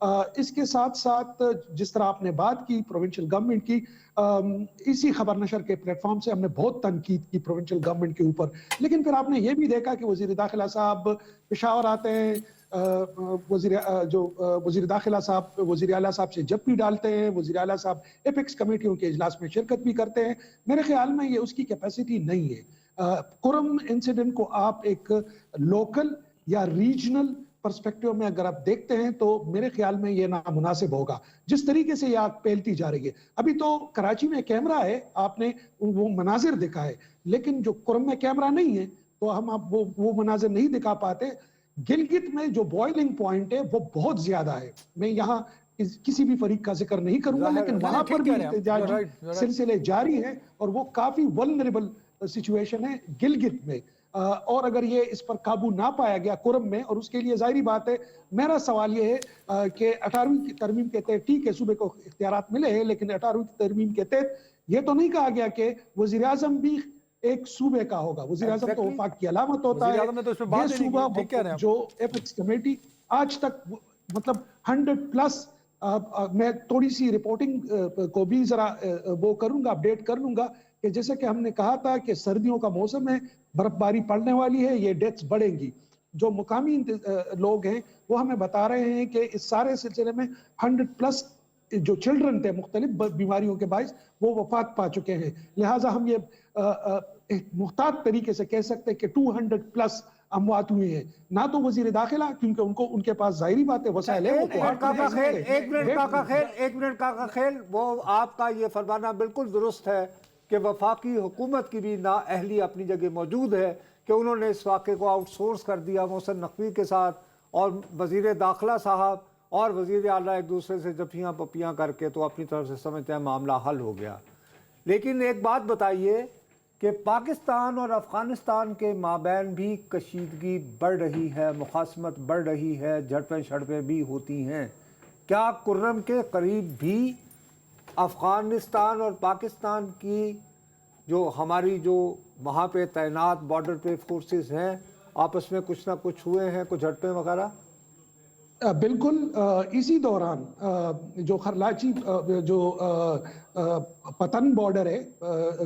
اس کے ساتھ ساتھ جس طرح آپ نے بات کی پروونشل گورنمنٹ کی، اسی خبر نشر کے پلیٹ فارم سے ہم نے بہت تنقید کی پروونشل گورنمنٹ کے اوپر، لیکن پھر آپ نے یہ بھی دیکھا کہ وزیر داخلہ صاحب پشاور آتے ہیں، وزیر داخلہ صاحب وزیر اعلیٰ صاحب سے جب بھی ڈالتے ہیں، وزیر اعلیٰ صاحب ایپیکس کمیٹیوں کے اجلاس میں شرکت بھی کرتے ہیں. میرے خیال میں یہ اس کی کیپیسٹی نہیں ہے. کرم انسیڈنٹ کو آپ ایک لوکل یا ریجنل پرسپیکٹیو میں اگر آپ دیکھتے ہیں تو میرے خیال میں یہ نامناسب ہوگا جس طریقے سے یہ آگ پھیلتی جا رہی ہے. ابھی تو کراچی میں کیمرہ ہے، آپ نے وہ مناظر دکھا ہے، لیکن جو کرم میں کیمرہ نہیں ہے تو ہم آپ وہ مناظر نہیں دکھا پاتے. گلگت میں جو بوائلنگ پوائنٹ ہے وہ بہت زیادہ ہے. میں یہاں کسی بھی فریق کا ذکر نہیں کروں گا، لیکن وہاں پر بھی احتجاجی سلسلے جاری ہیں اور وہ کافی ولنریبل سچویشن ہے گلگت میں. اور اگر یہ اس پر قابو نہ پایا گیا کرم میں، اور اس کے لیے ظاہری بات ہے، میرا سوال یہ ہے کہ 18ویں کی ترمیم کے تحت ٹھیک ہے صوبے کو اختیارات ملے ہیں، لیکن 18ویں کی ترمیم کے تحت یہ تو نہیں کہا گیا کہ وزیر اعظم بھی ایک صوبے کا ہوگا. وزیر اعظم تو وفاق کی علامت ہوتا ہے. یہ صوبہ جو ایپیکس کمیٹی آج تک مطلب 100+ میں تھوڑی سی رپورٹنگ کو بھی ذرا وہ کروں گا، اپڈیٹ کر لوں گا کہ جیسے کہ ہم نے کہا تھا کہ سردیوں کا موسم ہے، برف باری پڑنے والی ہے، یہ ڈیتھس بڑھیں گی. جو مقامی لوگ ہیں وہ ہمیں بتا رہے ہیں کہ اس سارے سلسلے میں 100+ جو چلڈرن تھے مختلف بیماریوں کے باعث وہ وفات پا چکے ہیں. لہٰذا ہم یہ محتاط طریقے سے کہہ سکتے ہیں کہ 200+ اموات ہوئے ہیں. نہ تو وزیر داخلہ، کیونکہ ان کے پاس ظاہری بات ہے وسائل ہے. ایک منٹ کا خیل وہ آپ کا یہ فرمانا بالکل درست ہے کہ وفاقی حکومت کی بھی نااہلی اپنی جگہ موجود ہے کہ انہوں نے اس واقعے کو آؤٹ سورس کر دیا محسن نقوی کے ساتھ، اور وزیر داخلہ صاحب اور وزیر اعلیٰ ایک دوسرے سے جفیاں پپیاں کر کے تو اپنی طرف سے سمجھتے ہیں معاملہ حل ہو گیا. لیکن ایک بات بتائیے کہ پاکستان اور افغانستان کے مابین بھی کشیدگی بڑھ رہی ہے، مخاصمت بڑھ رہی ہے، جھڑپیں شڑپیں بھی ہوتی ہیں. کیا کرم کے قریب بھی افغانستان اور پاکستان کی جو ہماری جو وہاں پہ تعینات بارڈر پہ فورسز ہیں آپس میں کچھ نہ کچھ ہوئے ہیں، کچھ جھڑپیں وغیرہ؟ بالکل اسی دوران جو خرلاچی جو پتن بارڈر ہے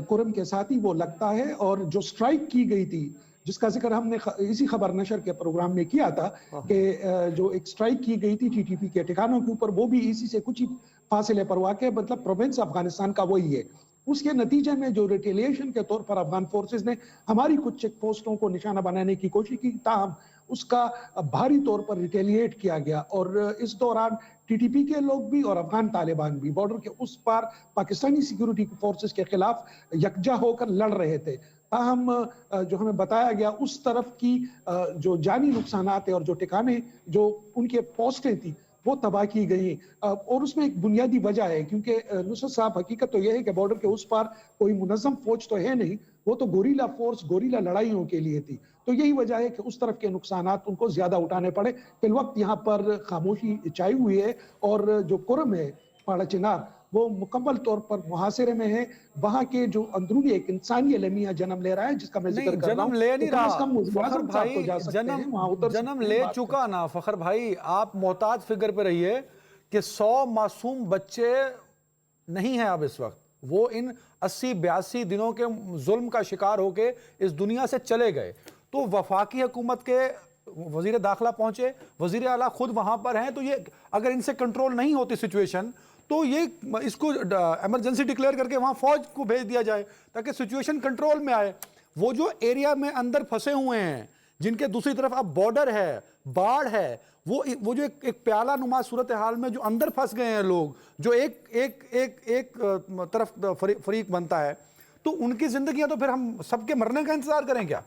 کرم کے ساتھ ہی وہ لگتا ہے، اور جو سٹرائک کی گئی تھی جس کا ذکر ہم نے اسی خبر نشر کے پروگرام میں کیا تھا کہ جو ایک سٹرائک کی گئی تھی ٹی ٹی پی کے ٹھکانوں کے اوپر، وہ بھی اسی سے کچھ ہی فاصلے پر واقع، مطلب پروونس افغانستان کا وہی ہے. اس کے نتیجے میں جو ریٹیلیشن کے طور پر افغان فورسز نے ہماری کچھ چیک پوسٹوں کو نشانہ بنانے کی کوشش کی، تاہم اس کا بھاری طور پر ریٹیلیٹ کیا گیا. اور اس دوران ٹی ٹی پی کے لوگ بھی اور افغان طالبان بھی بارڈر کے اس پار پاکستانی سیکیورٹی فورسز کے خلاف یکجا ہو کر لڑ رہے تھے. تاہم جو ہمیں بتایا گیا اس طرف کی جو جانی نقصانات ہیں اور جو ٹھکانے جو ان کے پوسٹیں تھی وہ تباہ کی گئی. اور اس میں ایک بنیادی وجہ ہے، کیونکہ نصرت صاحب حقیقت تو یہ ہے کہ بارڈر کے اس پار کوئی منظم فوج تو ہے نہیں، وہ تو گوریلا فورس گوریلا لڑائیوں کے لیے تھی. تو یہی وجہ ہے کہ اس طرف کے نقصانات ان کو زیادہ اٹھانے پڑے. فی الوقت یہاں پر خاموشی چھائی ہوئی ہے، اور جو کرم ہے پاڑا چنار وہ مکمل طور پر محاصرے میں ہے. وہاں کے جو اندرونی ایک انسانی المیہ جنم لے رہا ہے جس کا میں ذکر کر رہا ہوں، جنم لے نہیں رہا فخر بھائی، جنم لے چکا نا فخر بھائی. آپ محتاط فگر پہ رہیے کہ 100 معصوم بچے نہیں ہیں اب اس وقت، وہ ان 80-82 دنوں کے ظلم کا شکار ہو کے اس دنیا سے چلے گئے. تو وفاقی حکومت کے وزیر داخلہ پہنچے، وزیر اعلیٰ خود وہاں پر ہیں، تو یہ اگر ان سے کنٹرول نہیں ہوتی سچویشن تو یہ اس کو ایمرجنسی ڈکلیئر کر کے وہاں فوج کو بھیج دیا جائے تاکہ سچویشن کنٹرول میں آئے. وہ جو ایریا میں اندر پھنسے ہوئے ہیں، جن کے دوسری طرف اب بارڈر ہے، باڑ ہے، وہ جو ایک پیالہ نما صورتحال میں جو اندر پھنس گئے ہیں لوگ، جو ایک طرف فریق بنتا ہے، تو ان کی زندگیاں تو پھر ہم سب کے مرنے کا انتظار کریں کیا؟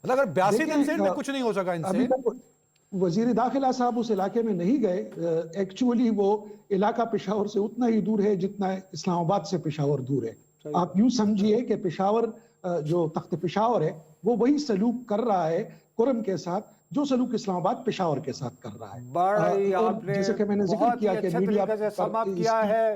اگر 82 دن سے کچھ نہیں ہو سکا ان سے. وزیر داخلہ صاحب اس علاقے میں نہیں گئے. ایکچولی وہ علاقہ پشاور سے اتنا ہی دور ہے جتنا اسلام آباد سے پشاور دور ہے. آپ یوں سمجھیے کہ پشاور جو تخت پشاور ہے وہ وہی سلوک کر رہا ہے کرم کے ساتھ جو سلوک اسلام آباد پشاور کے ساتھ کر رہا ہے. بڑی آپ نے جیسے کہ میں نے ذکر کیا کہ میڈیا سماپ کیا ہے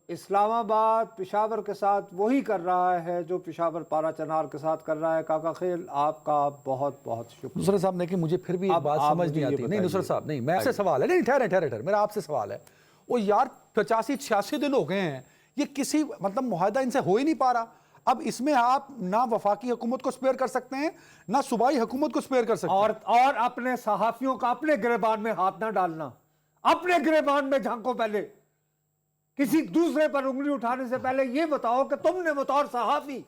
اسلام آباد پشاور کے ساتھ وہی کر رہا ہے جو پشاور پارا چنار کے ساتھ کر رہا ہے۔ کاکا خیل آپ کا بہت بہت شکریہ۔ نصرت صاحب نے کہ مجھے پھر بھی ایک بات سمجھ نہیں آتی، نہیں نصرت صاحب نہیں، میں آپ سے سوال ہے، نہیں ٹھہرے میرا آپ سے سوال ہے، وہ یار 85-86 دن ہو گئے ہیں، یہ کسی مطلب معاہدہ ان سے ہو ہی نہیں پا رہا، اب اس میں آپ نہ وفاقی حکومت کو سپیئر کر سکتے ہیں نہ صوبائی حکومت کو سپیئر کر سکتے ہیں، اور اپنے صحافیوں کا اپنے گریبان میں ہاتھ نہ ڈالنا، اپنے گریبان میں جھانکو، پہلے کسی دوسرے پر انگلی اٹھانے سے پہلے یہ بتاؤ کہ تم نے بطور صحافی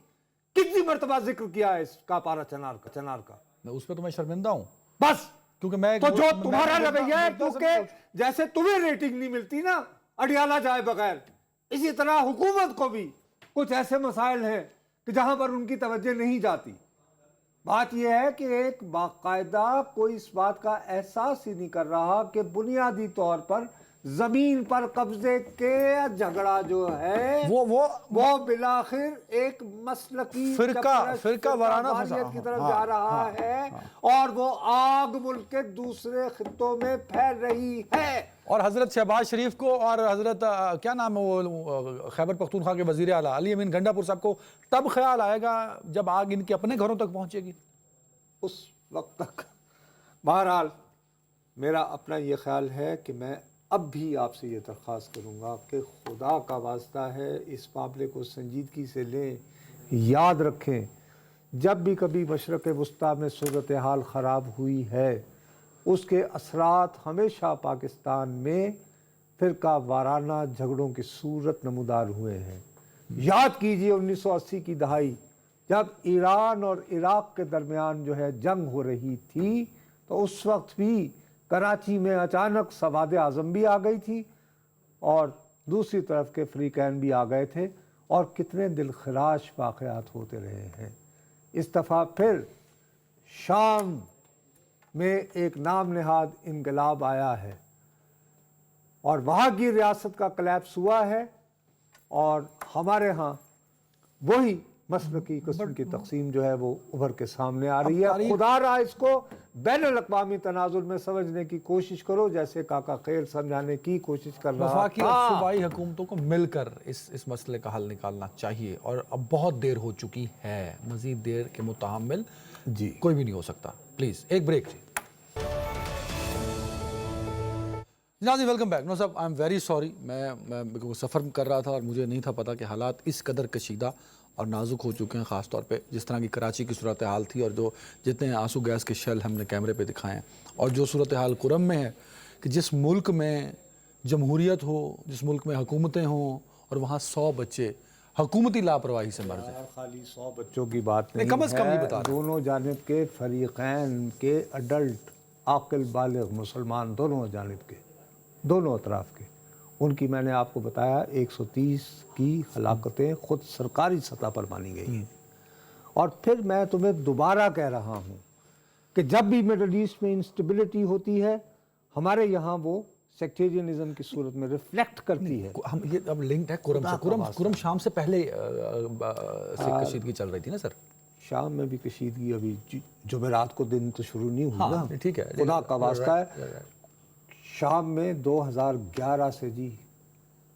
کتنی مرتبہ ذکر کیا ہے اس کا پارا چنار کا۔ میں اس پہ تو میں شرمندہ ہوں، بس کیونکہ میں تو جو تمہارا رویہ ہے، کیونکہ جیسے تمہیں ریٹنگ نہیں ملتی نا اڈیالہ جائے بغیر، اسی طرح حکومت کو بھی کچھ ایسے مسائل ہیں کہ جہاں پر ان کی توجہ نہیں جاتی۔ بات یہ ہے کہ ایک باقاعدہ کوئی اس بات کا احساس ہی نہیں کر رہا کہ بنیادی طور پر زمین پر قبضے کے جھگڑا جو ہے وہ بالآخر ایک مسلکی فرقہ وارانہ فساد کی طرف جا رہا ہے، اور وہ آگ ملک کے دوسرے خطوں میں پھیل رہی ہے۔ اور حضرت شہباز شریف کو اور حضرت کیا نام ہے وہ خیبر پختونخوا کے وزیر اعلیٰ علی امین گنڈا پور صاحب کو تب خیال آئے گا جب آگ ان کے اپنے گھروں تک پہنچے گی، اس وقت تک۔ بہرحال میرا اپنا یہ خیال ہے کہ میں اب بھی آپ سے یہ درخواست کروں گا کہ خدا کا واسطہ ہے اس معاملے کو سنجیدگی سے لیں، یاد رکھیں جب بھی کبھی مشرق وسطیٰ میں صورتحال خراب ہوئی ہے اس کے اثرات ہمیشہ پاکستان میں فرقہ وارانہ جھگڑوں کی صورت نمودار ہوئے ہیں۔ یاد کیجئے 1980 کی دہائی جب ایران اور عراق کے درمیان جو ہے جنگ ہو رہی تھی تو اس وقت بھی کراچی میں اچانک سواد اعظم بھی آ گئی تھی اور دوسری طرف کے فریقین بھی آ گئے تھے، اور کتنے دلخراش واقعات ہوتے رہے ہیں۔ اس دفعہ پھر شام میں ایک نام نہاد انقلاب آیا ہے اور وہاں کی ریاست کا کلیپس ہوا ہے، اور ہمارے ہاں وہی مسلکی قسم کی تقسیم جو ہے وہ ابھر کے سامنے آ رہی ہے۔ خدا را اس کو بین الاقوامی تناظر میں سمجھنے کی کوشش کرو جیسے کاکا خیل سمجھانے کی کوشش کر رہا وفاقی تھا۔ اور صوبائی حکومتوں کو مل کر اس مسئلے کا حل نکالنا چاہیے، اور اب بہت دیر ہو چکی ہے، مزید دیر کے متحمل جی کوئی بھی نہیں ہو سکتا۔ پلیز ایک بریک جی۔ جنازی ویلکم بیک۔ نو صاحب آئی ایم ویری سوری، میں سفر کر رہا تھا اور مجھے نہیں تھا پتا کہ حالات اس قدر کشیدہ اور نازک ہو چکے ہیں، خاص طور پہ جس طرح کی کراچی کی صورتحال تھی، اور جو جتنے آنسو گیس کے شیل ہم نے کیمرے پہ دکھائے ہیں، اور جو صورتحال کرم میں ہے کہ جس ملک میں جمہوریت ہو، جس ملک میں حکومتیں ہوں، اور وہاں 100 بچے حکومتی لاپرواہی سے مر جائیں۔ خالی 100 بچوں کی بات نہیں کم از کم یہ ہے، بتا رہے ہیں۔ دونوں جانب کے فریقین کے اڈلٹ عاقل بالغ مسلمان، دونوں جانب کے، دونوں اطراف کے، ان کی میں نے آپ کو بتایا 130 کی ہلاکتیں خود سرکاری سطح پر مانی گئی ہیں۔ اور پھر میں تمہیں دوبارہ کہہ رہا ہوں کہ جب بھی مڈل ایسٹ میں انسٹیبلٹی ہوتی ہے ہمارے یہاں وہ سیکٹیرینزم کی صورت میں ریفلیکٹ کرتی ہے۔ ہم یہ اب لنکڈ ہے کرم سے، کرم شام سے پہلے سے کشیدگی چل رہی تھی نا سر؟ شام میں بھی کشیدگی ابھی جمعرات کو دن تو شروع نہیں ہوئی نا، ٹھیک ہے، خدا کا واسطہ ہے۔ شام میں 2011 سے جی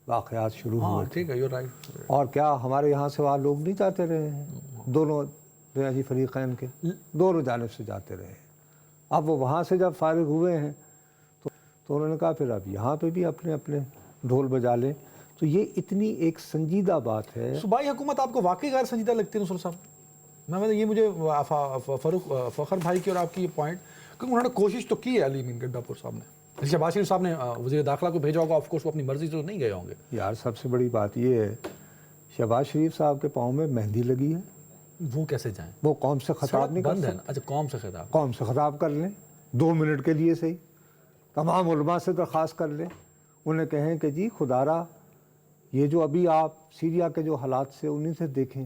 واقعات شروع ہوئے تھے، ٹھیک ہے، you're right۔ اور کیا ہمارے یہاں سے وہاں لوگ نہیں جاتے رہے ہیں؟ دونوں ریاضی فریقین کے دونوں جانب سے جاتے رہے ہیں۔ اب وہ وہاں سے جب فارغ ہوئے ہیں تو انہوں نے کہا پھر اب یہاں پہ بھی اپنے اپنے ڈھول بجا لیں۔ تو یہ اتنی ایک سنجیدہ بات ہے۔ صوبائی حکومت آپ کو واقعی غیر سنجیدہ لگتی ہے نصر صاحب؟ میں یہ مجھے فاروق فخر بھائی کی اور آپ کی یہ پوائنٹ کہ انہوں نے کوشش تو کی ہے علی امین گنڈا پور صاحب نے، شہباز شریف صاحب نے وزیر داخلہ کو بھیجا ہوگا، آف کورس وہ اپنی مرضی سے تو نہیں گئے ہوں گے۔ یار سب سے بڑی بات یہ ہے شہباز شریف صاحب کے پاؤں میں مہندی لگی ہے، وہ کیسے جائیں؟ وہ قوم سے خطاب نہیں کر بند ہے سکتے۔ نا؟ اچھا قوم سے خطاب، قوم سے خطاب کر لیں 2 منٹ کے لیے صحیح، تمام علماء سے درخواست کر لیں، انہیں کہیں کہ جی خدا را یہ جو ابھی آپ سیریا کے جو حالات سے انہیں سے دیکھیں،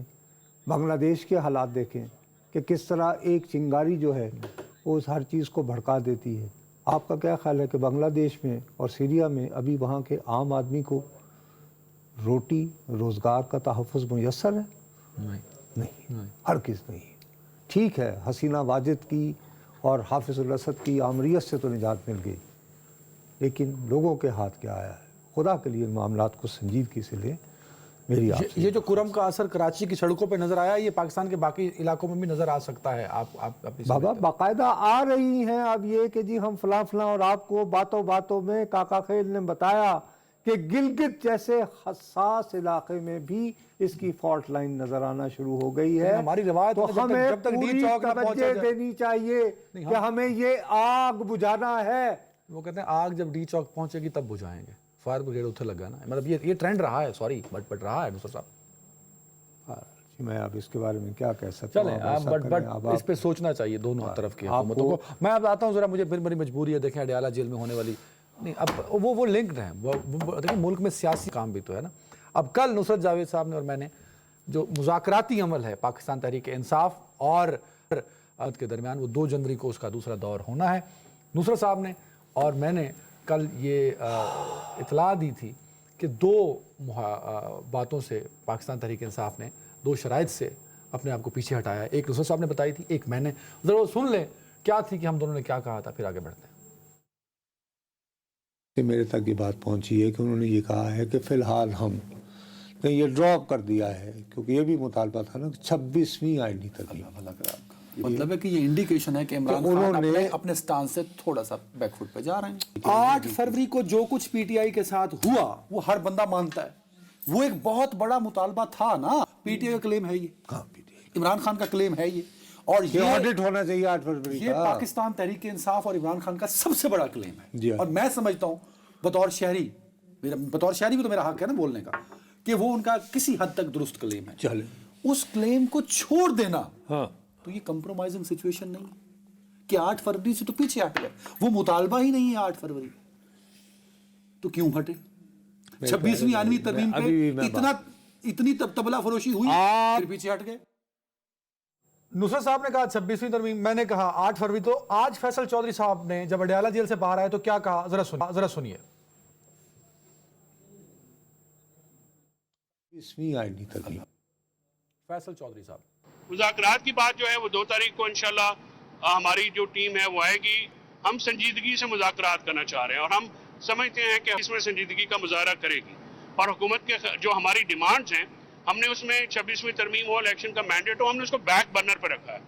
بنگلہ دیش کے حالات دیکھیں کہ کس طرح ایک چنگاری جو ہے وہ ہر چیز کو بھڑکا دیتی ہے۔ آپ کا کیا خیال ہے کہ بنگلہ دیش میں اور سیریا میں ابھی وہاں کے عام آدمی کو روٹی روزگار کا تحفظ میسر ہے؟ نہیں، ہرگز نہیں۔ ٹھیک ہے حسینہ واجد کی اور حافظ الاسد کی آمریت سے تو نجات مل گئی، لیکن لوگوں کے ہاتھ کیا آیا ہے؟ خدا کے لیے معاملات کو سنجیدگی سے لیں. میری آپ سے یہ جو کرم کا اثر کراچی کی سڑکوں پہ نظر آیا، یہ پاکستان کے باقی علاقوں میں بھی نظر آ سکتا ہے. آپ بابا باقاعدہ آ رہی ہیں. اب یہ کہ جی ہم فلاں فلاں، اور آپ کو باتوں باتوں میں کاکا خیل نے بتایا کہ گلگت جیسے حساس علاقے میں بھی اس کی فالٹ لائن نظر آنا شروع ہو گئی ہے. ہماری روایت تو ہے ہمیں جب تک ڈی پوری چوک نہ پہنچا توجہ جائے. دینی چاہیے کہ ہمیں یہ آگ بجھانا ہے. وہ کہتے ہیں آگ جب ڈی چوک پہنچے گی تب بجھائیں گے. فائر بریگیڈ اتنے لگا نا، مطلب یہ ٹرینڈ رہا ہے. سوری بٹ رہا ہے نصرت صاحب. میں اب اس کے بارے میں کیا کہہ سکتا ہوں. چلیں بٹ اس پہ سوچنا چاہیے دونوں طرف کی حکومتوں کو. میں اب آتا ہوں ذرا، مجھے پھر میری مجبوری ہے. دیکھیں اڈیالہ جیل میں ہونے والی نہیں، اب وہ لنکڈ ہیں. دیکھیں ملک میں سیاسی کام بھی تو ہے نا. اب کل نصرت جاوید صاحب نے اور میں نے جو مذاکراتی عمل ہے پاکستان تحریک انصاف اور کے درمیان، وہ 2 جنوری کو اس کا دوسرا دور ہونا ہے. نصرت صاحب نے اور میں نے کل یہ اطلاع دی تھی کہ 2 باتوں سے پاکستان تحریک انصاف نے 2 شرائط سے اپنے آپ کو پیچھے ہٹایا ہے. ایک نصرت صاحب نے بتائی تھی، ایک میں نے. ضرور سن لیں کیا تھی کہ ہم دونوں نے کیا کہا تھا، پھر آگے بڑھتے ہیں. میرے تک یہ بات پہنچی ہے کہ انہوں نے یہ کہا ہے کہ فی الحال ہم نے یہ ڈراپ کر دیا ہے، کیونکہ یہ بھی مطالبہ تھا نا 26ویں آئینی ترمیم. مطلب ہے کہ یہ انڈیکیشن ہے کہ عمران خان اپنے سٹانس سے تھوڑا سا بیک فٹ پہ جا رہے ہیں. 8 فروری کو جو کچھ پی ٹی آئی کے ساتھ ہوا وہ ہر بندہ مانتا ہے. وہ ایک بہت بڑا مطالبہ تھا نا. پی ٹی آئی کا کلیم ہے یہ، عمران خان کا کلیم ہے یہ، اور یہ آڈٹ ہونا چاہیے 8 فروری یہ کا. پاکستان تحریک انصاف اور عمران خان کا سب سے بڑا کلیم ہے. جی. اور میں سمجھتا ہوں بطور شہری بھی تو میرا حق ہے نا بولنے کا، کہ وہ ان کا کسی حد تک درست کلیم ہے. چلے اس کلیم کو چھوڑ دینا تو یہ کمپرومائزنگ سچویشن نہیں ہے کہ 8 فروری سے تو پیچھے ہٹ گئے. وہ مطالبہ ہی نہیں ہے 8 فروری، تو کیوں ہٹے؟ 26ویں آئینی ترمیم پہ اتنی تبلا فروشی ہوئی پھر پیچھے ہٹ گئے. نصرت صاحب نے کہا 26ویں ترمیم، میں نے کہا 8 فروری. تو آج فیصل چودھری صاحب نے جب اڈیالہ جیل سے باہر آئے تو کیا کہا، ذرا سنیے. 26ویں آئینی ترمیم. فیصل چودھری صاحب. مذاکرات کی بات جو ہے وہ 2 تاریخ کو انشاءاللہ ہماری جو ٹیم ہے وہ آئے گی. ہم سنجیدگی سے مذاکرات کرنا چاہ رہے ہیں اور ہم سمجھتے ہیں کہ اس میں سنجیدگی کا مظاہرہ کرے گی. اور حکومت کے جو ہماری ڈیمانڈز ہیں، ہم نے اس میں 26ویں ترمیم ہو، الیکشن کا مینڈیٹ ہو، ہم نے اس کو بیک برنر پہ رکھا ہے.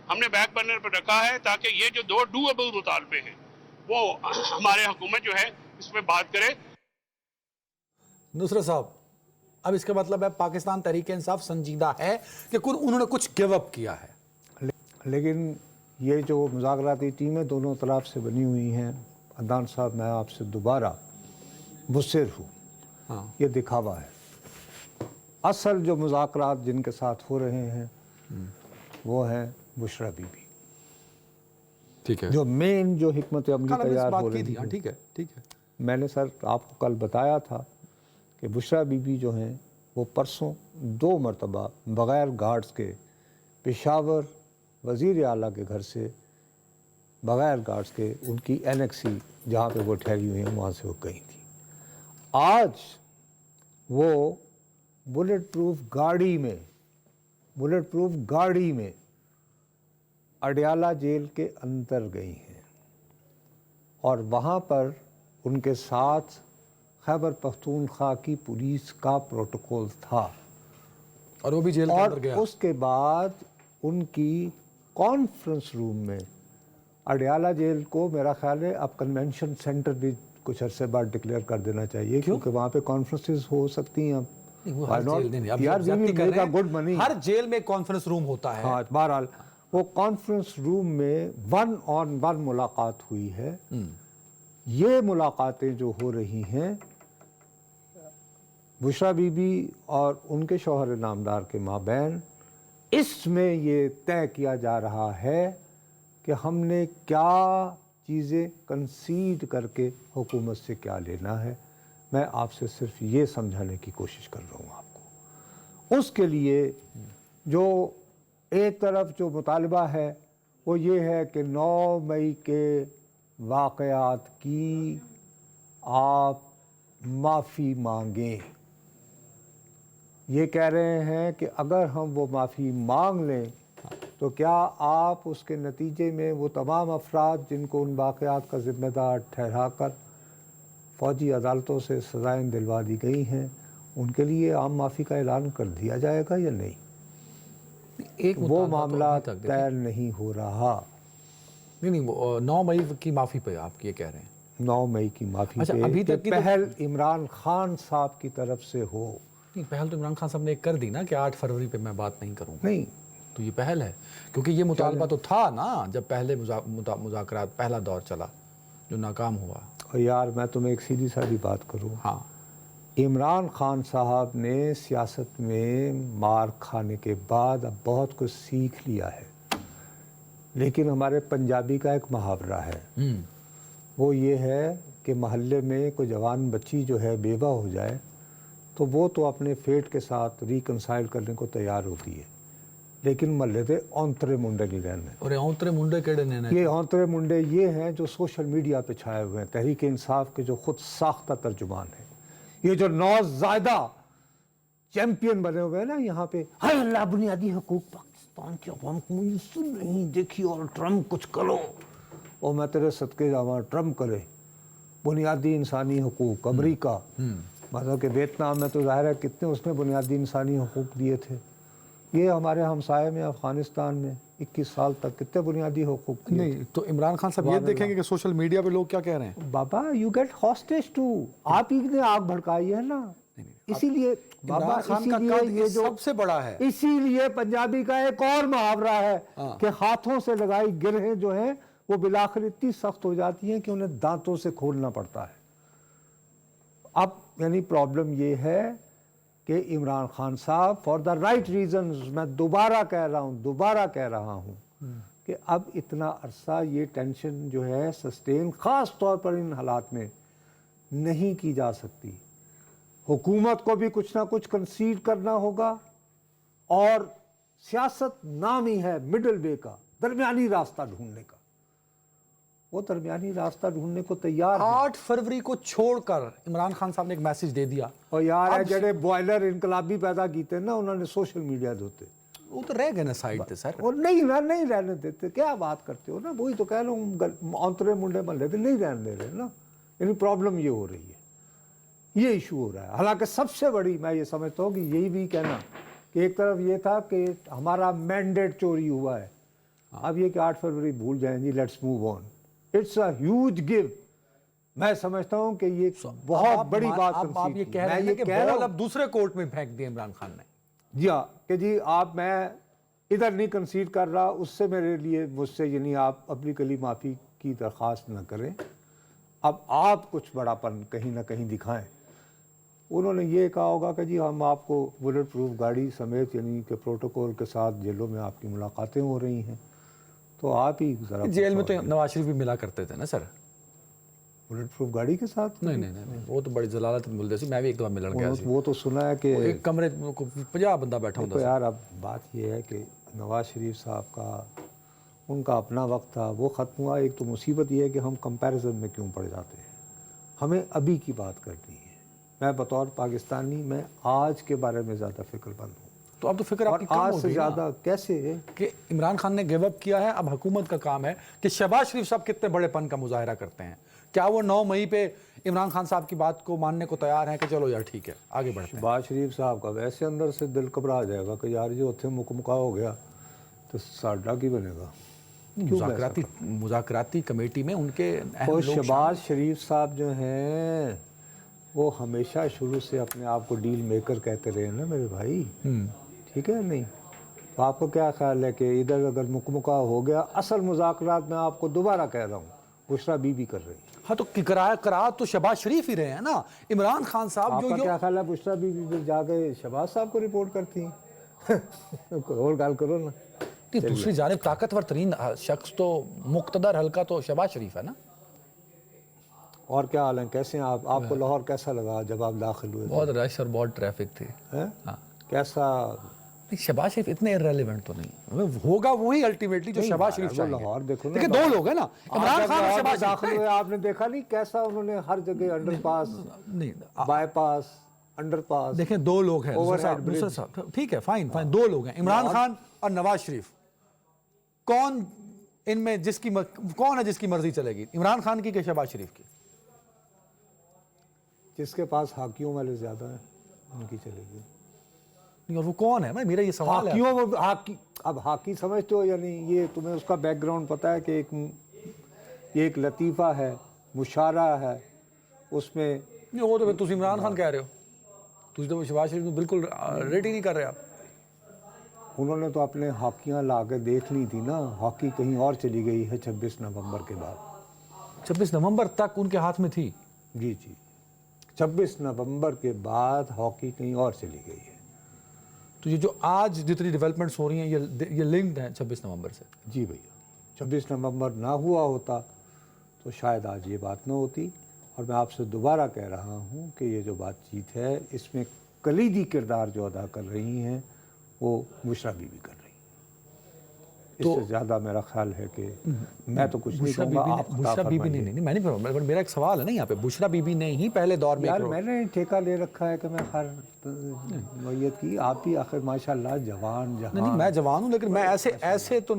ہم نے بیک برنر پہ رکھا ہے تاکہ یہ جو 2 ڈویبل مطالبے ہیں وہ ہمارے حکومت جو ہے اس پہ بات کرے. نصرت صاحب، اب اس کا مطلب ہے پاکستان تحریک انصاف سنجیدہ ہے کہ انہوں نے کچھ گیو اپ کیا ہے. لیکن یہ جو مذاکراتی ٹیمیں دونوں طرف سے بنی ہوئی ہیں، عدنان صاحب میں آپ سے دوبارہ مصر ہوں، یہ دکھاوا ہے. اصل جو مذاکرات جن کے ساتھ ہو رہے ہیں وہ ہیں بشرا بی بی. ٹھیک ہے، جو مین جو حکمت عملی تیار ہو رہی ہے. ٹھیک ہے. میں نے سر آپ کو کل بتایا تھا کہ بشرا بی بی جو ہیں وہ پرسوں 2 مرتبہ بغیر گارڈز کے پشاور وزیر اعلیٰ کے گھر سے بغیر گارڈز کے ان کی اینیکسی جہاں پہ وہ ٹھہری ہوئی ہیں وہاں سے وہ گئی تھی. آج وہ بلٹ پروف گاڑی میں اڈیالہ جیل کے اندر گئی ہیں اور وہاں پر ان کے ساتھ خیبر پختونخوا کی پولیس کا پروٹوکول تھا اور وہ بھی جیل کے اندر گیا. اور اس کے بعد ان کی کانفرنس روم میں اڈیالہ جیل کو میرا خیال ہے اب کنونشن سینٹر بھی کچھ عرصے بعد ڈکلیئر کر دینا چاہیے، کیونکہ وہاں پہ کانفرنسز ہو سکتی ہیں. ہر جیل میں کانفرنس روم ہوتا ہے. ہاں، بہرحال وہ کانفرنس روم میں 1 on 1 ملاقات ہوئی ہے. یہ ملاقاتیں جو ہو رہی ہیں بشرا بی بی اور ان کے شوہر نامدار کے مابین، اس میں یہ طے کیا جا رہا ہے کہ ہم نے کیا چیزیں کنسیڈ کر کے حکومت سے کیا لینا ہے. میں آپ سے صرف یہ سمجھانے کی کوشش کر رہا ہوں آپ کو. اس کے لیے جو ایک طرف جو مطالبہ ہے وہ یہ ہے کہ 9 مئی کے واقعات کی آپ معافی مانگیں. یہ کہہ رہے ہیں کہ اگر ہم وہ معافی مانگ لیں تو کیا آپ اس کے نتیجے میں وہ تمام افراد جن کو ان واقعات کا ذمہ دار ٹھہرا کر فوجی عدالتوں سے سزائیں دلوا دی گئی ہیں، ان کے لیے عام معافی کا اعلان کر دیا جائے گا یا نہیں؟ ایک وہ مطالبہ تو معاملہ ابھی تک دیکھیں۔ طے نہیں ہو رہا۔ نہیں وہ 9 مئی کی معافی پہ آپ یہ کہہ رہے ہیں؟ 9 مئی کی معافی اچھا، پہ ابھی کہ تک کی تو- پہل عمران خان صاحب کی طرف سے ہو۔ نہیں، پہل تو عمران خان صاحب نے ایک کر دی نا کہ 8 فروری پہ میں بات نہیں کروں گا، نہیں، تو یہ پہل ہے، کیونکہ یہ مطالبہ تو تھا نا جب پہلے مذاکرات پہلا دور چلا جو ناکام ہوا۔ اور یار میں تمہیں ایک سیدھی سادی بات کروں، ہاں، عمران خان صاحب نے سیاست میں مار کھانے کے بعد اب بہت کچھ سیکھ لیا ہے، لیکن ہمارے پنجابی کا ایک محاورہ ہے، وہ یہ ہے کہ محلے میں کوئی جوان بچی جو ہے بیوہ ہو جائے تو وہ تو اپنے فیٹ کے ساتھ ریکنسائل کرنے کو تیار ہوتی ہے، لیکن محلے دے اونترے منڈے نہیں رہنے۔ اور یہ اونترے منڈے کیڑے نے یہ اونترے منڈے یہ ہیں جو سوشل میڈیا پہ چھائے ہوئے ہیں، تحریک انصاف کے جو خود ساختہ ترجمان ہیں، یہ جو نوزائیدہ چیمپئن بنے ہوئے ہیں نا یہاں پہ، ہائے اللہ بنیادی حقوق پاکستان کی عوام کو میسر نہیں دیکھی اور ٹرمپ کچھ کرو، اور میں تیرے صدقے جاواں ٹرمپ کرے بنیادی انسانی حقوق۔ امریکہ مطلب کہ ویتنام میں تو ظاہر ہے کتنے اس نے بنیادی انسانی حقوق دیے تھے، یہ ہمارے ہمسائے میں افغانستان میں 21 سال تک کتنے بنیادی حقوق دیے نہیں تو عمران خان صاحب یہ دیکھیں گے کہ سوشل میڈیا پہ لوگ کیا کہہ رہے ہیں۔ بابا یو گیٹ ہاسٹیج ٹو، آپ ہی نے آگ بھڑکائی ہے نا، اسی لیے بابا عمران خان اسی کا لیے قد یہ جو سب سے بڑا ہے۔ اسی لیے پنجابی کا ایک اور محاورہ ہے کہ ہاتھوں سے لگائی گرہیں جو ہیں وہ بالآخر اتنی سخت ہو جاتی ہیں کہ انہیں دانتوں سے کھولنا پڑتا ہے۔ اب یعنی پرابلم یہ ہے کہ عمران خان صاحب فار دا رائٹ ریزنز، میں دوبارہ کہہ رہا ہوں کہ اب اتنا عرصہ یہ ٹینشن جو ہے سسٹین خاص طور پر ان حالات میں نہیں کی جا سکتی۔ حکومت کو بھی کچھ نہ کچھ کنسیڈ کرنا ہوگا، اور سیاست نام ہی ہے مڈل وے کا، درمیانی راستہ ڈھونڈنے کا، وہ درمیانی راستہ ڈھونڈنے کو تیار ہے۔ 8 فروری کو چھوڑ کر عمران خان صاحب نے ایک میسج دے دیا، اور یار جڑے بوائلر انقلابی پیدا کیتے نا انہوں نے سوشل میڈیا دھوتے، وہ تو رہ گئے نا سائڈ تے سر۔ اور نہیں رہنے دیتے، کیا بات کرتے ہو نا، وہی تو کہہ رہا ہوں، اونترے منڈے محلے تھے نہیں رہنے دے رہے نا، یعنی پرابلم یہ ہو رہی ہے، یہ ایشو ہو رہا ہے۔ حالانکہ سب سے بڑی میں یہ سمجھتا ہوں کہ یہی بھی کہنا کہ ایک طرف یہ تھا کہ ہمارا مینڈیٹ چوری ہوا ہے، اب یہ کہ 8 فروری بھول جائیں جی، let's move on, it's a huge give. میں سمجھتا ہوں کہ یہ بہت بڑی بات آپ یہ کہہ رہے ہیں کہ بال اب دوسرے کورٹ میں پھینک دی عمران خان نے۔ جی ہاں کہ جی آپ میں ادھر نہیں کنسیڈ کر رہا، اس سے میرے لیے مجھ سے یعنی آپ پبلکلی معافی کی درخواست نہ کریں، اب آپ کچھ بڑا پن کہیں نہ کہیں دکھائیں۔ انہوں نے یہ کہا ہوگا کہ جی ہم آپ کو بلٹ پروف گاڑی سمیت یعنی کہ پروٹوکول کے ساتھ جیلوں میں آپ کی ملاقاتیں ہو رہی ہیں، تو آپ ہی ذرا جیل میں تو نواز شریف بھی ملا کرتے تھے نا سر۔ بلٹ پروف گاڑی کے ساتھ نہیں وہ تو بڑی ضلالت ملتے سی، میں بھی ایک دفعہ ملن گیا سی، وہ تو سنا ہے کہ ایک کمرے 50 بندہ بیٹھا تو ہوتا یار اب بات یہ ہے کہ نواز شریف صاحب کا ان کا اپنا وقت تھا، وہ ختم ہوا۔ ایک تو مصیبت یہ ہے کہ ہم کمپیریزن میں کیوں پڑ جاتے ہیں، ہمیں ابھی کی بات کرنی ہے۔ میں بطور پاکستانی میں آج کے بارے میں زیادہ فکر مند ہوں، تو اب تو فکر آپ کی کم آج ہو سے گئی نا زیادہ کیسے کہ عمران خان نے گیو اپ کیا ہے، اب حکومت کا کام ہے کہ شہباز شریف صاحب کتنے بڑے پن کا مظاہرہ کرتے ہیں، کیا وہ 9 مئی پہ عمران خان صاحب کی بات کو ماننے کو تیار ہیں کہ چلو یار ٹھیک ہے آگے بڑھتے ہیں۔ شہباز شریف صاحب کا ویسے اندر سے دل گھبرا جائے گا کہ یار جو اتنے مکمکا ہو گیا تو ساڈا کی بنے گا۔ مذاکراتی کمیٹی میں ان کے وہ شہباز شریف صاحب جو ہیں وہ ہمیشہ شروع سے اپنے آپ کو ڈیل میکر کہتے رہے نا میرے بھائی، ٹھیک ہے نہیں؟ تو آپ کو کیا خیال ہے کہ ادھر اگر مکمکا ہو گیا، اصل مذاکرات میں آپ کو دوبارہ کہہ رہا ہوں بشرا بی بی کر رہی ہے۔ ہاں تو قرات تو شہباز شریف ہی رہے ہیں نا، عمران خان صاحب آپ کا جو کیا خیال ہے بشرا بی بی جا کے شہباز صاحب کو رپورٹ کرتی ہیں؟ اور گال کرو نا۔ دوسری جانب طاقتور ترین شخص تو مقتدر حلقہ تو شہباز شریف ہے نا۔ اور کیا حال ہے، کیسے ہیں آپ کو لاہور کیسا لگا جب آپ داخل ہوئے؟ بہت رش اور بہت ٹریفک تھی۔ کیسا؟ شہباز شریف اتنے ارریلیونٹ تو نہیں ہوگا، وہی الٹیمیٹلی جو شہباز شریف چاہیے۔ لاہور دیکھو نا، دیکھیں 2 لوگ ہیں نا، عمران خان اور شہباز داخل ہوئے، آپ نے دیکھا نہیں کیسا انہوں نے ہر جگہ underpass, bypass, underpass. دیکھیں 2 لوگ ہیں، ٹھیک ہے فائن 2 لوگ ہیں، عمران خان اور نواز شریف۔ کون ان میں کون ہے جس کی مرضی چلے گی، عمران خان کی کہ شہباز شریف کی؟ جس کے پاس ہاکیوں والے زیادہ ہیں ان کی چلے گی. نہیں، اور وہ کون ہے؟ میرا یہ سوال ہے. ہاکیوں وہ ہاکی، اب ہاکی سمجھتے ہو یا نہیں؟ یہ تمہیں اس کا بیک گراؤنڈ پتہ ہے کہ یہ ایک لطیفہ ہے، مشاعرہ ہے، اس میں نہیں، وہ تو تم عمران خان کہہ رہے ہو، تم تو شہباز شریف کو بالکل ریٹ ہی نہیں کر رہے آپ. انہوں نے تو اپنے ہاکیاں لا کے دیکھ لی تھی نا. ہاکی کہیں اور چلی گئی ہے 26 نومبر کے بعد. 26 نومبر تک ان کے ہاتھ میں تھی. جی 26 نومبر کے بعد ہاکی کہیں اور چلی گئی ہے. تو یہ جو آج جتنی ڈیولپمنٹس ہو رہی ہیں یہ لنکڈ ہیں 26 نومبر سے. جی بھیا، 26 نومبر نہ ہوا ہوتا تو شاید آج یہ بات نہ ہوتی. اور میں آپ سے دوبارہ کہہ رہا ہوں کہ یہ جو بات چیت ہے اس میں کلیدی کردار جو ادا کر رہی ہیں وہ بشریٰ بی بی کر رہی ہیں. اس سے زیادہ میرا خیال ہے کہ میں تو کچھ نہیں کہوں گا. آپ بشریٰ بی بی نہیں، میں نہیں پڑھ، میرا ایک سوال ہے نا یہاں پہ. بشریٰ بی بی نے ہی پہلے دور میں یار میں نے ٹھیکہ لے رکھا ہے کہ میں ہر نوعیت کی، آپ بھی آخر ماشاءاللہ جوان جہاں. نہیں، میں جوان ہوں لیکن میں ایسے تو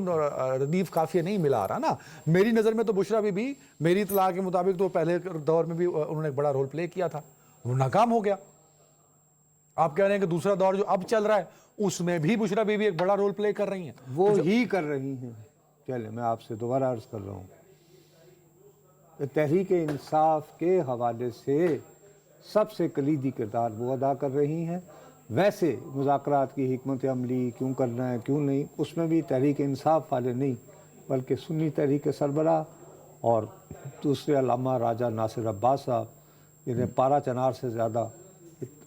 ردیف قافیہ نہیں ملا رہا نا. میری نظر میں تو بشریٰ بی بی، میری اطلاع کے مطابق تو پہلے دور میں بھی انہوں نے ایک بڑا رول پلے کیا تھا، وہ ناکام ہو گیا. آپ کہہ رہے ہیں کہ دوسرا دور جو اب چل رہا ہے اس میں بھی بشریٰ بی بی ایک بڑا رول پلے کر رہی ہیں. وہ ہی کر رہی ہیں. چلے میں آپ سے دوبارہ عرض کر رہا ہوں کہ تحریک انصاف کے حوالے سے سب سے کلیدی کردار وہ ادا کر رہی ہیں. ویسے مذاکرات کی حکمت عملی کیوں کرنا ہے کیوں نہیں، اس میں بھی تحریک انصاف والے نہیں بلکہ سنی تحریک سربراہ اور دوسرے علامہ راجہ ناصر عباس صاحب جنہیں پارا چنار سے زیادہ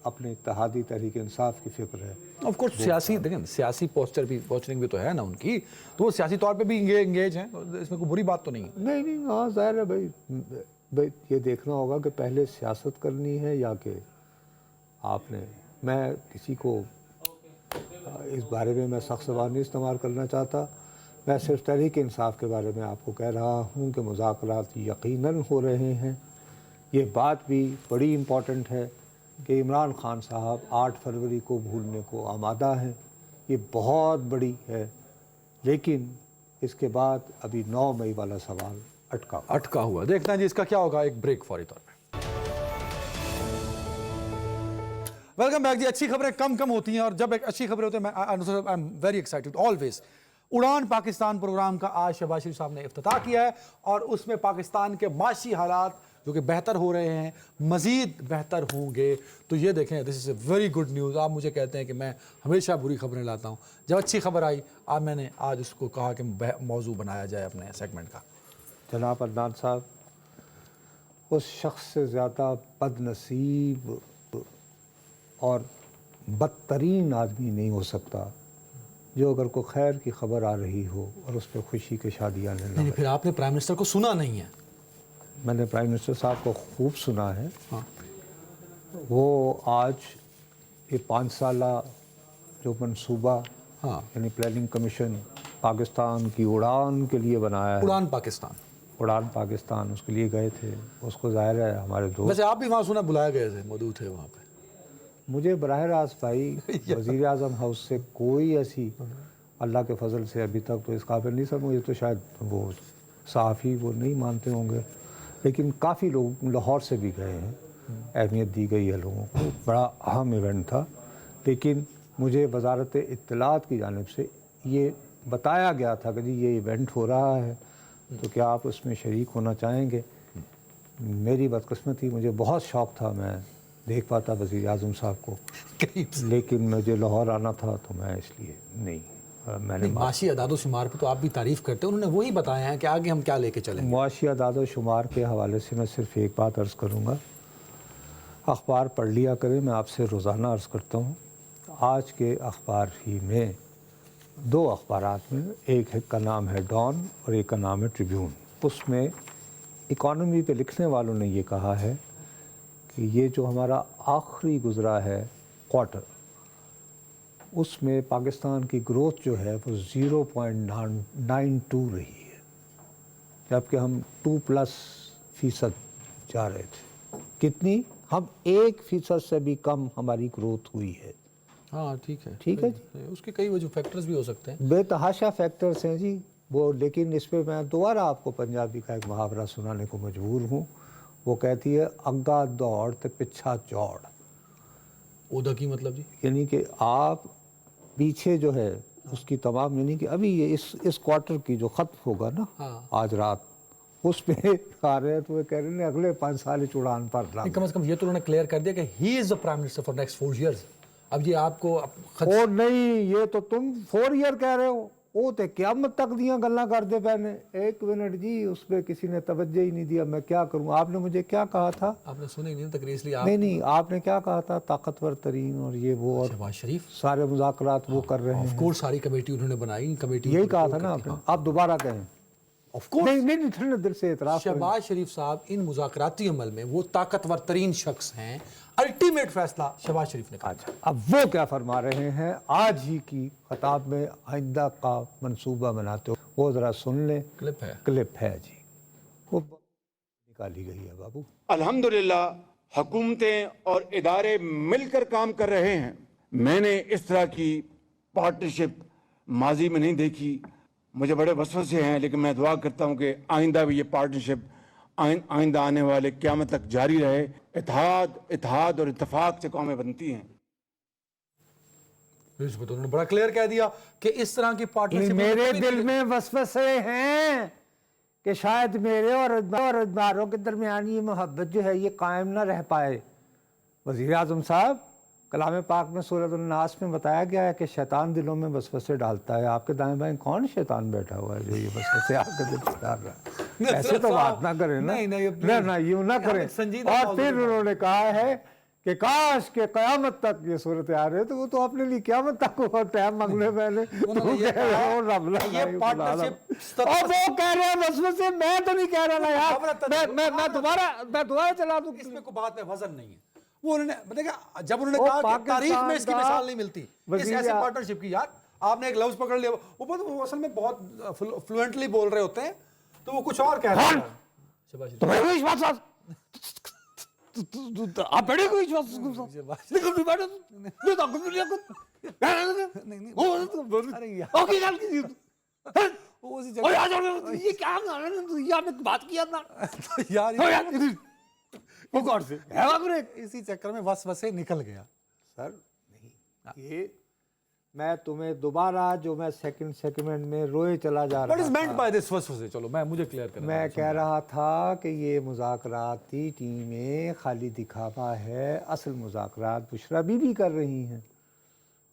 اپنے اتحادی تحریک انصاف کی فکر ہے. آف کورس سیاسی دیکھیں سیاسی پوسچرنگ بھی تو ہے نا ان کی، تو وہ سیاسی طور پہ بھی انگیج ہیں، اس میں کوئی بری بات تو نہیں ہے. نہیں ہاں ظاہر ہے بھائی یہ دیکھنا ہوگا کہ پہلے سیاست کرنی ہے یا کہ آپ نے. میں کسی کو اس بارے میں سخت زبان نہیں استعمال کرنا چاہتا. میں صرف تحریک انصاف کے بارے میں آپ کو کہہ رہا ہوں کہ مذاکرات یقیناً ہو رہے ہیں. یہ بات بھی بڑی امپورٹنٹ ہے کہ عمران خان صاحب 8 فروری کو بھولنے کو آمادہ ہیں. یہ بہت بڑی ہے، لیکن اس کے بعد ابھی 9 مئی والا سوال اٹکا ہوا. دیکھتے ہیں جی اس کا کیا ہوگا. ایک بریک فوری طور پہ. ویلکم بیک جی. اچھی خبریں کم ہوتی ہیں، اور جب ایک اچھی خبریں ہوتی ہیں میں am very excited always. Udaan Pakistan programme کا آج شہباز شریف صاحب نے افتتاح کیا ہے، اور اس میں پاکستان کے معاشی حالات جو کہ بہتر ہو رہے ہیں، مزید بہتر ہوں گے. تو یہ دیکھیں دس از اے ویری گڈ نیوز. آپ مجھے کہتے ہیں کہ میں ہمیشہ بری خبریں لاتا ہوں، جب اچھی خبر آئی میں نے آج اس کو کہا کہ موضوع بنایا جائے اپنے سیگمنٹ کا. جناب عدنان صاحب، اس شخص سے زیادہ بد نصیب اور بدترین آدمی نہیں ہو سکتا جو اگر کوئی خیر کی خبر آ رہی ہو اور اس پہ خوشی کے شادیاں نہیں. پھر آپ نے پرائم منسٹر کو سنا نہیں ہے؟ میں نے پرائم منسٹر صاحب کو خوب سنا ہے. وہ آج یہ 5 سالہ جو منصوبہ یعنی پلاننگ کمیشن پاکستان کی اڑان کے لیے بنایا ہے، اڑان پاکستان اس کے لیے گئے تھے. اس کو ظاہر ہے ہمارے دوست. ویسے آپ بھی وہاں سنا بلائے گئے تھے، موجود تھے وہاں پہ. مجھے براہ راست بھائی وزیر اعظم ہاؤس سے کوئی ایسی اللہ کے فضل سے ابھی تک تو اس قابل نہیں سب. مجھے تو شاید وہ صحافی وہ نہیں مانتے ہوں گے، لیکن کافی لوگ لاہور سے بھی گئے ہیں. اہمیت دی گئی ہے لوگوں کو، بڑا اہم ایونٹ تھا. لیکن مجھے وزارت اطلاعات کی جانب سے یہ بتایا گیا تھا کہ جی یہ ایونٹ ہو رہا ہے تو کیا آپ اس میں شریک ہونا چاہیں گے. میری بدقسمتی، مجھے بہت شوق تھا میں دیکھ پاتا وزیر اعظم صاحب کو، لیکن مجھے لاہور آنا تھا تو میں اس لیے نہیں. میں نے معاشی اعداد و شمار پہ تو آپ بھی تعریف کرتے ہیں، انہوں نے وہی بتایا ہے کہ آگے ہم کیا لے کے چلیں. معاشی اعداد و شمار کے حوالے سے میں صرف ایک بات عرض کروں گا، اخبار پڑھ لیا کریں. میں آپ سے روزانہ عرض کرتا ہوں، آج کے اخبار ہی میں 2 اخبارات میں، ایک کا نام ہے ڈان اور ایک کا نام ہے ٹریبیون. اس میں اکانومی پہ لکھنے والوں نے یہ کہا ہے کہ یہ جو ہمارا آخری گزرا ہے کوارٹر، اس میں پاکستان کی گروتھ جو ہے وہ 0.92 رہی ہے، جبکہ ہم 2+ جا رہے تھے. کتنی؟ ہم 1% سے بھی کم ہماری گروتھ ہوئی ہے. ہاں ٹھیک ہے ٹھیک ہے جی. اس کے کئی وجہ فیکٹرز بھی ہو سکتے ہیں، بے تحاشا فیکٹرز ہیں جی وہ. لیکن اس پہ میں دوبارہ آپ کو پنجابی کا ایک محاورہ سنانے کو مجبور ہوں، وہ کہتی ہے اگا دوڑ تے پچھا چوڑ، اودا کی مطلب جی یعنی کہ آپ پیچھے جو ہے اس کی تمام، یعنی کہ ابھی یہ اس کوارٹر کی جو ختم ہوگا نا آج رات، اس پہ آ رہے ہیں تو وہ کہہ رہے ہیں اگلے 5 سال اڑان پر کم از کم یہ تو انہوں نے کلیئر کر دیا کہ he is the prime minister for next 4 years. اب یہ آپ کو اور نہیں، یہ تو تم 4 ایئر کہہ رہے ہو، وہ تے قیامت تک دیاں گلاں کرتے پے نے. 1 منٹ جی، اس پہ کسی نے توجہ ہی نہیں دیا. میں کیا کروں؟ آپ نے مجھے کیا کہا تھا؟ آپ نے سنے نہیں تقریر، اس لیے نہیں آپ نے کیا کہا تھا؟ طاقتور ترین اور یہ وہ، اور شہباز شریف سارے مذاکرات وہ کر رہے ہیں. آف کورس ساری کمیٹی انہوں نے بنائی، کمیٹی یہی کہا تھا نا آپ نے. آپ دوبارہ کہیں. آف کورس نہیں ٹھنڈے دل سے اعتراف کریں. شہباز شریف صاحب ان مذاکراتی عمل میں وہ طاقتور ترین شخص ہیں. الٹیمیٹ فیصلہ شہباز شریف نے کہا. اچھا، اب وہ کیا فرما رہے ہیں آج ہی کی خطاب میں آئندہ کا منصوبہ بناتے ہو، وہ ذرا سن لیں. کلپ ہے جی، وہ نکالی گئی ہے بابو. الحمدللہ حکومتیں اور ادارے مل کر کام کر رہے ہیں. میں نے اس طرح کی پارٹنرشپ ماضی میں نہیں دیکھی. مجھے بڑے وسوسے ہیں، لیکن میں دعا کرتا ہوں کہ آئندہ بھی یہ پارٹنرشپ آئندہ آنے والے قیامت تک جاری رہے. اتحاد اور اتفاق سے قومیں بنتی ہیں. انہوں نے بڑا کلیئر کہہ دیا کہ اس طرح کی پارٹنرشپ میرے دل میں وسوسے ہیں کہ شاید میرے اور اداروں کے درمیان یہ محبت جو ہے یہ قائم نہ رہ پائے. وزیر اعظم صاحب، کلام پاک میں سورۃ الناس میں بتایا گیا ہے کہ شیطان دلوں میں وسوسے ڈالتا ہے. آپ کے دائیں بائیں کون شیطان بیٹھا ہوا ہے جو یہ وسوسے آپ کے دل میں ڈال رہا ہے؟ ایسے تو بات نہ کریں نا، نہ یوں نہ کریں. اور پھر انہوں نے کہا ہے کہ کاش کہ قیامت تک یہ صورت آ رہے، تو وہ تو اپنے لیے قیامت تک وہ ٹائم مانگنے پہلے. اور وہ کہہ رہے ہیں وسوسے، میں تو نہیں کہہ رہا نا یار. میں دوبارہ چلا دوں. اس میں کوئی بات میں وزن نہیں ہے. وہ انہوں نے جب انہوں نے کہا کہ تاریخ میں اس کی مثال نہیں ملتی اس ایسے پارٹنرشپ کی. یار آپ نے ایک لفظ پکڑ لیا، وہ اصل میں بہت فلوئنٹلی بول رہے ہوتے ہیں تو وہ کچھ اور کہہ رہے ہیں. آپ بیٹھے کوئی بات کیا اسی چکر میں وسوسے نکل گیا. سر نہیں، یہ میں تمہیں دوبارہ جو میں سیکنڈ سیگمنٹ میں روئے چلا جا رہا تھا. چلو مجھے کلیئر کرنا. میں کہہ رہا تھا کہ یہ مذاکراتی ٹیمیں خالی دکھاوا ہے، اصل مذاکرات بشرا بی کر رہی ہیں.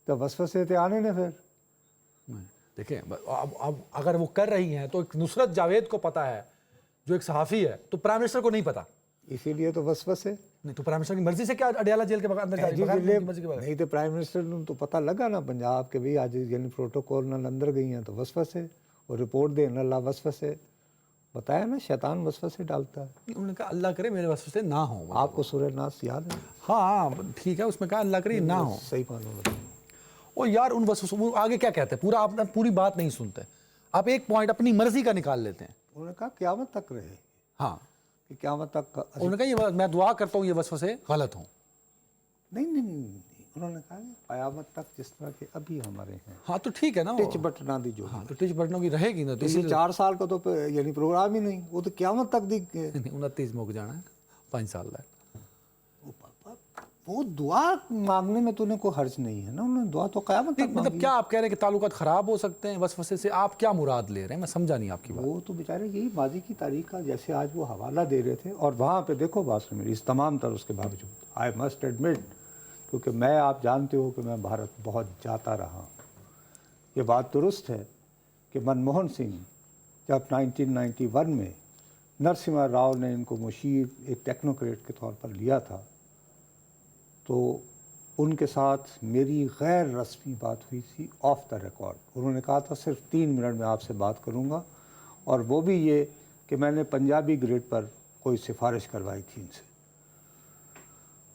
تو وسوسے تھے آنے نے. پھر دیکھیں اب اگر وہ کر رہی ہیں تو نصرت جاوید کو پتا ہے جو ایک صحافی ہے، تو پرائم منسٹر کو نہیں پتا. اسی لیے تو وسوسے نہیں. تو پرائم منسٹر کی مرضی سے کیا اڈیالہ جیل کے اندر نہیں تو پرائم منسٹر نے تو پتہ لگا نا پنجاب کے بھی آج یعنی پروٹوکول نہ اندر گئی ہیں تو وسوسے، اور رپورٹ دے نہ اللہ وسوسے. بتایا نا شیطان وسوسے ڈالتا ہے. انہوں نے کہا اللہ کرے میرے وسوسے نہ ہوں. آپ کو سورہ ناس یاد ہے؟ ہاں ٹھیک ہے، اس میں کہا اللہ کرے نہ ہوں. صحیح معلوم ہے. اور یار ان وسوسوں وہ آگے کیا کہتے ہیں، پورا آپ پوری بات نہیں سنتے. آپ ایک پوائنٹ اپنی مرضی کا نکال لیتے ہیں. انہوں نے کہا قیامت تک رہے. ہاں کہ قیامت تک. انہوں نے کہا یہ میں دعا کرتا ہوں یہ وسوسے غلط ہوں. نہیں انہوں نے کہا قیامت تک جس طرح کہ ابھی ہمارے ہیں. ہاں تو ٹھیک ہے نا، ٹچ بٹنا دی جو. ہاں تو ٹچ بٹنوں کی رہے گی نا. تو 4 سال کا تو یعنی پروگرام ہی نہیں، وہ تو قیامت تک دی. 29 مک جانا ہے، 5 سال ہے. وہ دعا مانگنے میں تو نے کوئی حرج نہیں ہے نا. انہوں نے دعا تو قیامت تک. مطلب کیا آپ کہہ رہے ہیں کہ تعلقات خراب ہو سکتے ہیں وسوسے سے؟ آپ کیا مراد لے رہے ہیں؟ میں سمجھا نہیں آپ کی بات. وہ تو بیچارے یہی ماضی کی تاریخ کا جیسے آج وہ حوالہ دے رہے تھے، اور وہاں پہ دیکھو بات سن میری، اس تمام تر اس کے باوجود آئی مسٹ ایڈمٹ، کیونکہ میں آپ جانتے ہو کہ میں بھارت بہت جاتا رہا ہوں. یہ بات درست ہے کہ منموہن سنگھ جب 1991 میں نرسمہا راؤ نے ان کو مشیر ایک ٹیکنوکریٹ کے طور پر لیا تھا، تو ان کے ساتھ میری غیر رسمی بات ہوئی تھی آف دا ریکارڈ. انہوں نے کہا تھا صرف 3 منٹ میں آپ سے بات کروں گا، اور وہ بھی یہ کہ میں نے پنجابی گریڈ پر کوئی سفارش کروائی تھی ان سے.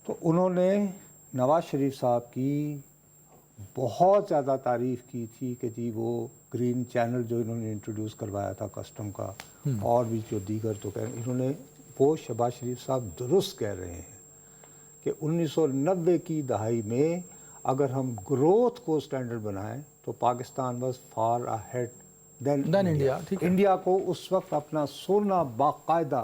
تو انہوں نے نواز شریف صاحب کی بہت زیادہ تعریف کی تھی کہ جی وہ گرین چینل جو انہوں نے انٹروڈیوس کروایا تھا کسٹم کا، اور بھی جو دیگر تو کہہ رہے ہیں. انہوں نے وہ شہباز شریف صاحب درست کہہ رہے ہیں کہ 1990 کی دہائی میں اگر ہم گروتھ کو سٹینڈرڈ بنائیں تو Pakistan was far ahead then India. India کو اس وقت اپنا سونا باقاعدہ